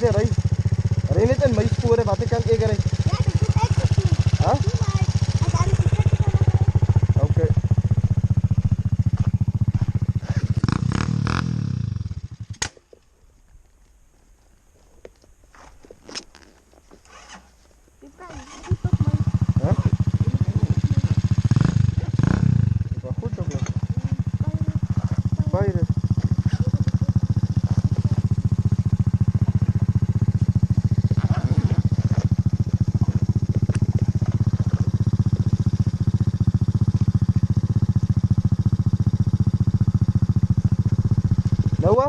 weer ry. Ry net in my spore, watter kant ek ry? Ja, dit is ek gesien. Hæ? As daar is 'n plek kan Okay. Hæ? Dit was goed ook. Beide. Nou,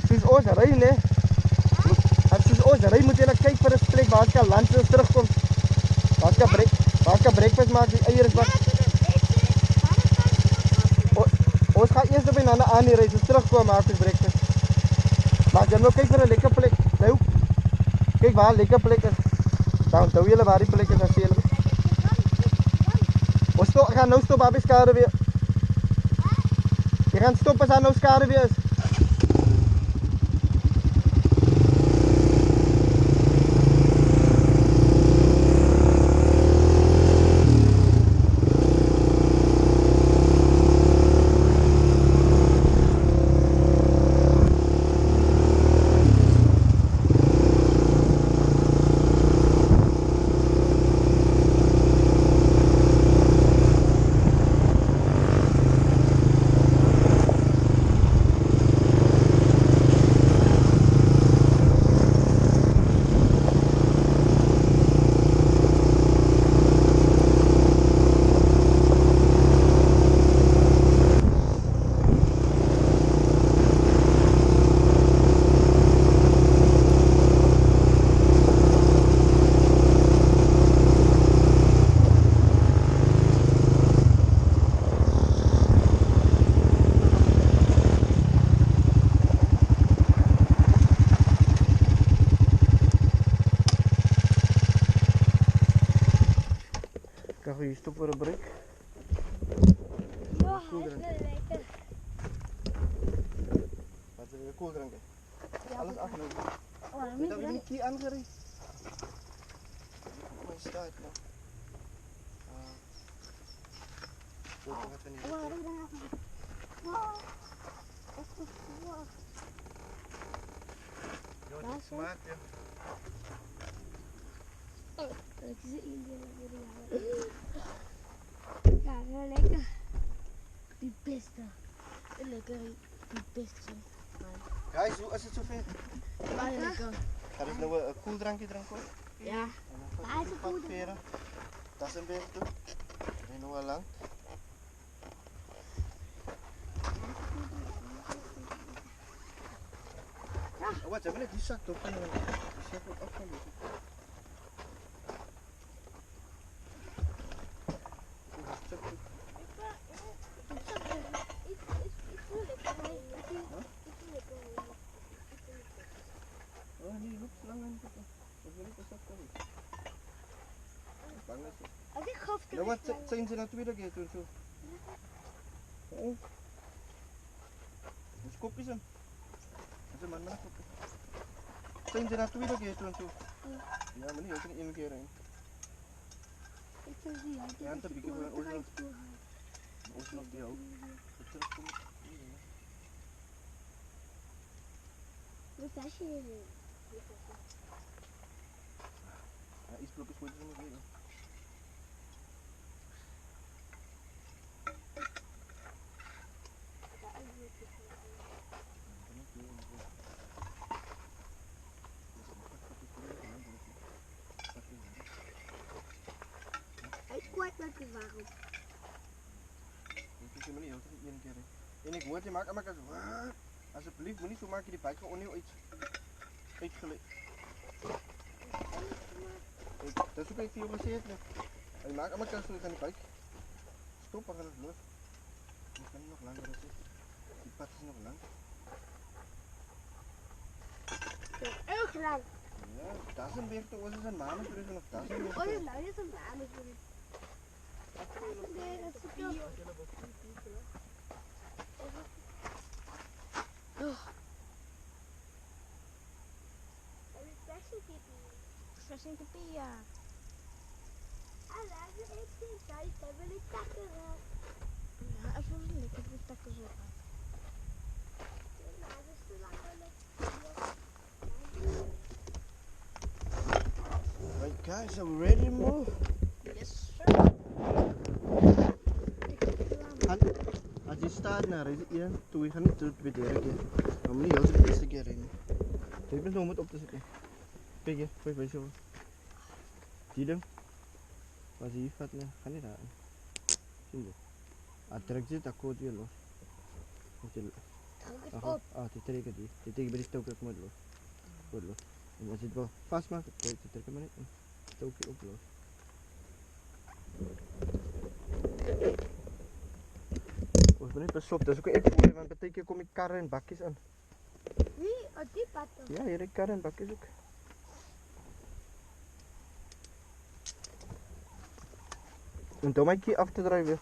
soos ons ry, nee. Soos ons ry, moet jy kyk vir 'n plek waar jy kan land as terugkom. Waar jy kan breakfast maak, die eiers wat. Ons gaan eers op 'n ander aan die ry, so terugkom maak ons breakfast. Maar jy moet kyk vir 'n lekker plek. Nou. Kyk waar 'n lekker plek is. Dan onthou julle waar die plek is as jy. Ons gaan nou stop by skare weer. Jy gaan stop as daar nou skare weer is. Kan je stop voor een break? Ja, hij is wel lekker. Wat wil je koel drinken? Ja, Alles aflopen. Oh, dan Heb moet je je dat dan... niet key aangereden? Mijn staat nog. Goed, dan gaat er niet. Oh, dan moet je dan... Wow. Dat is goed. Wow. Jo, dat is smaak, ja. Ik zie iedereen weer ja, wel lekker. Die beste. Lekker, die beste. Guys, hoe is het zover? Maar lekker. Ga dus nou een koeldrankje drinken? Ja. Waar is de koeldrankje? Dat is een beetje toe. En nog wel lang. Ja. Oh, wat hebben we net die zak op? Die zak wordt afgelopen. Oh nee, loopt lang aan het. Dat wil ik eens afkomen. Bang is het. Als ik gaf Nou wat zijn ze nou tweede keer toen zo? Oh. Dus kopjes hem. Dat is een man met een kopje. Zijn ze nou tweede keer toen zo? Ja, maar niet, ook niet één keer heen. Ik wil die hand. Ja, dat heb ik gewoon oorlog. Oorlog die ook. Terugkomen. Wat is je? Ja, ijsblokjes moeten ze nog weer. Hij is kwijt met de waarom. Dat is helemaal niet, dat is één keer. En ik hoor je maakt allemaal zo. Alsjeblieft, moet niet zo maken die bike gewoon nieuw iets gelijk. Dat is ook echt georganiseerd. Je maakt allemaal zo aan die bike. Stop, we gaan het los. Die kan nog langer zitten. Die pad is nog lang. Erg lang. Ja, dat is een weer te ozen zijn manen terug en of dat is een weer. Oh ja, nou is een naam voor het. Nee, dat is veel. Oh. Sem kopia. Alla, ik zie dat hebben die takken. Ja, even een lekker voor takken zo. Nou, dat is te lang. Right guys, are we ready to move? Yes, sir. Als je staat naar is 1, 2, gaan niet terug bij de derde keer. Dan moet je heel de eerste keer rijden. Je bent nog met op te zetten. Kijk hier, gooi bij zo. Die ding. Als je hier gaat, ga niet rijden. Zie je? Trek zit, dan koot weer los. Die trekken die. Die tegen bij die stoker moet los. Goed los. En als je het wel vastmaakt, dan trek hem maar niet. Stookje op los. Volgens mij niet pas op, dat is ook echt mooi, want betekent kom ik karren en bakjes aan. Wie? Oh, die pad toch? Ja, hier ik karren en bakjes ook. En dan maak je af te draaien weer.